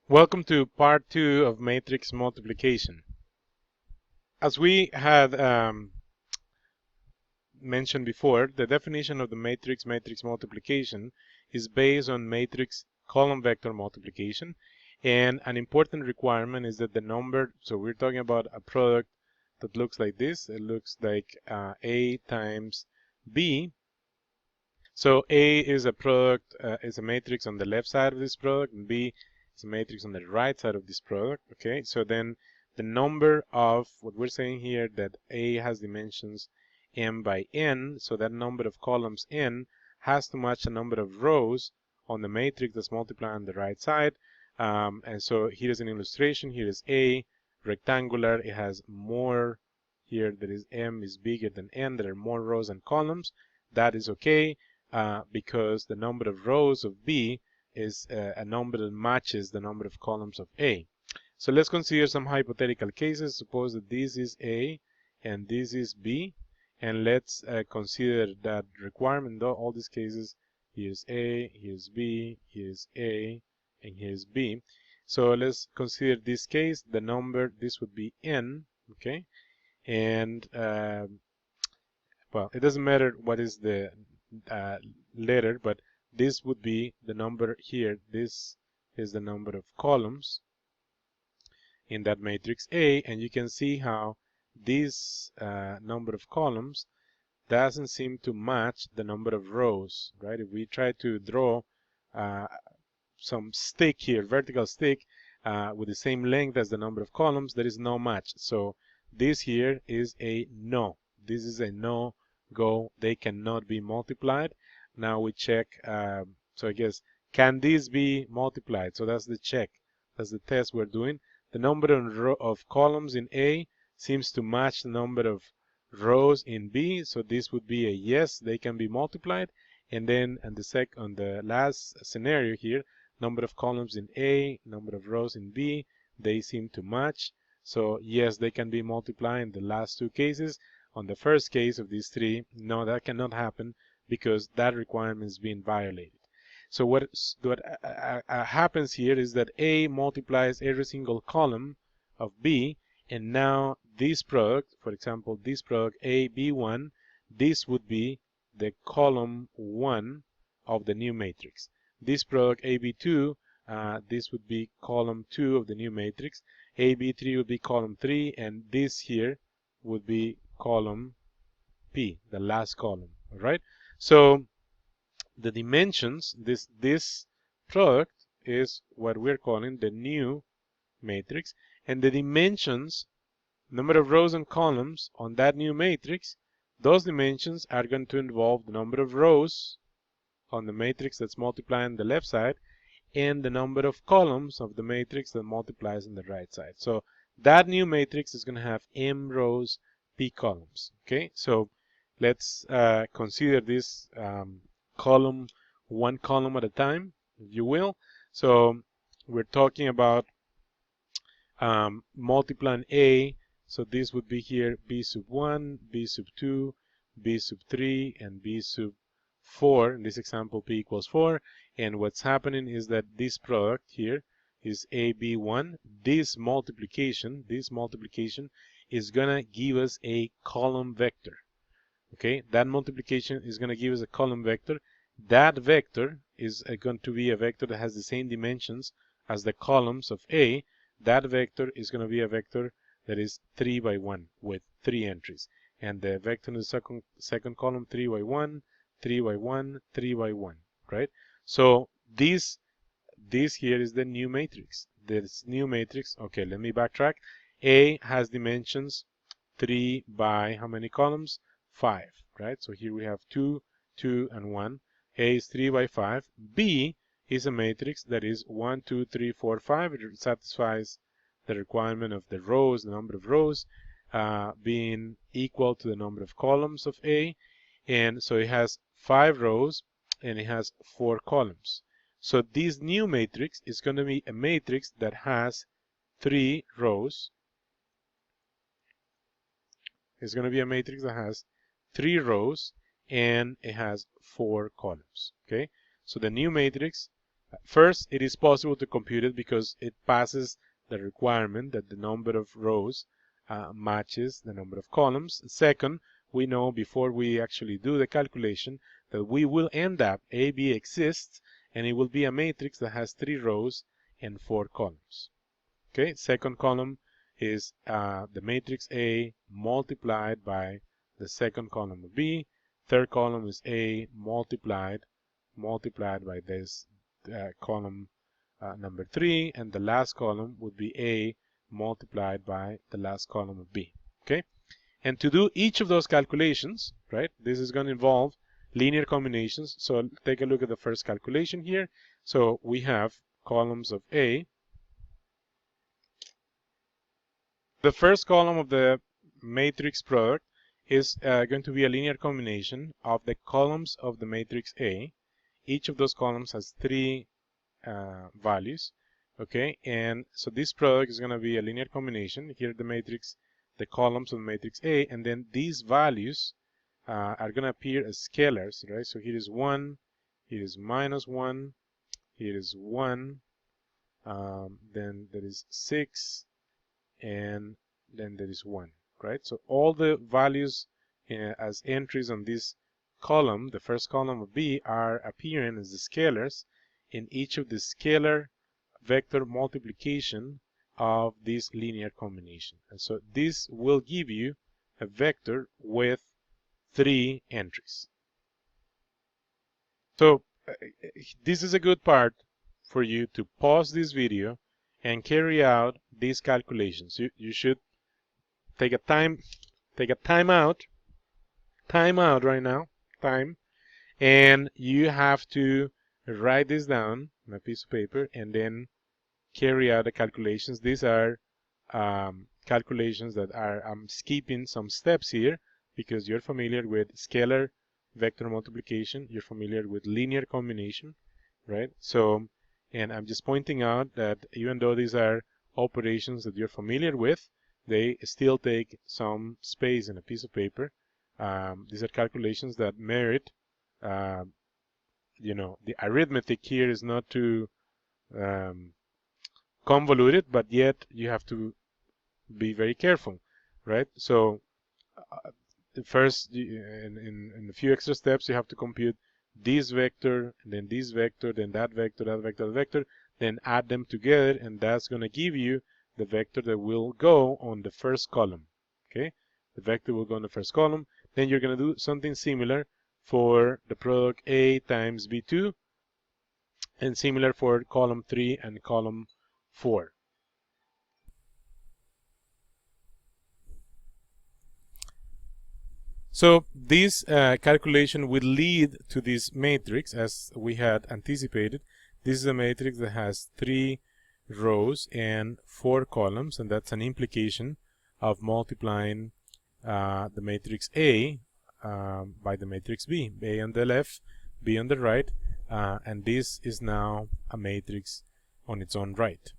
Welcome to part 2 of matrix multiplication. As we had mentioned before, the definition of the matrix multiplication is based on matrix column vector multiplication, and an important requirement is that the number, so we're talking about a product that looks like this. It looks like A times B. So A is a product, is a matrix on the left side of this product, and B is a matrix on the right side of this product. Okay, so then the number of what we're saying here, that A has dimensions m by n, so that number of columns n has to match the number of rows on the matrix that's multiplied on the right side. And so here's an illustration. Here is A, rectangular. It has more here. That is m is bigger than n. There are more rows and columns. That is okay. Because the number of rows of B is a number that matches the number of columns of A. So let's consider some hypothetical cases. Suppose that this is A and this is B, and let's consider that requirement. All these cases, here's A, here's B, here's A, and here's B. So let's consider this case. The number, this would be N, okay? And well, it doesn't matter what is the letter, but this would be the number here. This is the number of columns in that matrix A, and you can see how this number of columns doesn't seem to match the number of rows, right? If we try to draw some stick here, vertical stick, with the same length as the number of columns, there is no match. So this here is a no. This is a no go. They cannot be multiplied. Now we check. So I guess, can these be multiplied? So that's the check. That's the test we're doing. The number of columns in A seems to match the number of rows in B. So this would be a yes. They can be multiplied. And then on the last scenario here, number of columns in A, number of rows in B, they seem to match. So yes, they can be multiplied in the last two cases. On the first case of these three, no, that cannot happen because that requirement is being violated. So what happens here is that A multiplies every single column of B, and now this product, for example, this product AB1, this would be the column 1 of the new matrix. This product AB2, this would be column 2 of the new matrix. AB3 would be column 3, and this here would be column P, the last column. All right. So the dimensions, this product is what we're calling the new matrix, and the dimensions, number of rows and columns on that new matrix, those dimensions are going to involve the number of rows on the matrix that's multiplying on the left side and the number of columns of the matrix that multiplies on the right side. So that new matrix is going to have m rows, p columns. Okay, so let's consider this column, one column at a time, if you will. So we're talking about multiplying A. So this would be here b sub 1, b sub 2, b sub 3, and b sub 4. In this example, p equals 4. And what's happening is that this product here is AB1. This multiplication is going to give us a column vector. Okay, that multiplication is going to give us a column vector. That vector is going to be a vector that has the same dimensions as the columns of A. That vector is going to be a vector that is 3 by 1 with 3 entries. And the vector in the second column, 3 by 1, 3 by 1, 3 by 1, right? So this here is the new matrix. This new matrix, okay, let me backtrack. A has dimensions 3 by how many columns? 5, right? So here we have 2, 2, and 1. A is 3 by 5. B is a matrix that is 1, 2, 3, 4, 5. It satisfies the requirement of the rows, the number of rows, being equal to the number of columns of A. And so it has 5 rows and it has 4 columns. So this new matrix is going to be a matrix that has 3 rows. It's going to be a matrix that has 3 rows and it has 4 columns. Okay, so the new matrix First, it is possible to compute it because it passes the requirement that the number of rows matches the number of columns. Second, we know before we actually do the calculation that we will end up, AB exists, and it will be a matrix that has 3 rows and 4 columns. Okay, second column is the matrix A multiplied by the second column of B. Third column is A multiplied by this column number 3, and the last column would be A multiplied by the last column of B. Okay, and to do each of those calculations, right, this is going to involve linear combinations. So take a look at the first calculation here. So we have columns of A. The first column of the matrix product is going to be a linear combination of the columns of the matrix A. Each of those columns has 3 values. Okay, and so this product is going to be a linear combination. Here the matrix, the columns of the matrix A, and then these values are going to appear as scalars, right? So here is 1, here is -1, here is 1, then there is 6, and then there is 1, right? So all the values as entries on this column, the first column of B, are appearing as the scalars in each of the scalar vector multiplication of this linear combination. And so this will give you a vector with 3 entries. So this is a good part for you to pause this video and carry out these calculations. You should take a time out right now, and you have to write this down on a piece of paper and then carry out the calculations. These are calculations that I'm skipping some steps here because you're familiar with scalar vector multiplication, you're familiar with linear combination, right? So, and I'm just pointing out that even though these are operations that you're familiar with, they still take some space in a piece of paper. These are calculations that merit, the arithmetic here is not too convoluted, but yet you have to be very careful, right? So first, in a few extra steps, you have to compute this vector, and then this vector, then that vector, that vector, that vector, then add them together, and that's going to give you the vector that will go on the first column. Okay, the vector will go on the first column. Then you're going to do something similar for the product A times B2, and similar for column 3 and column 4. So this calculation will lead to this matrix as we had anticipated. This is a matrix that has 3 rows and 4 columns, and that's an implication of multiplying the matrix A by the matrix B. A on the left, B on the right, and this is now a matrix on its own right.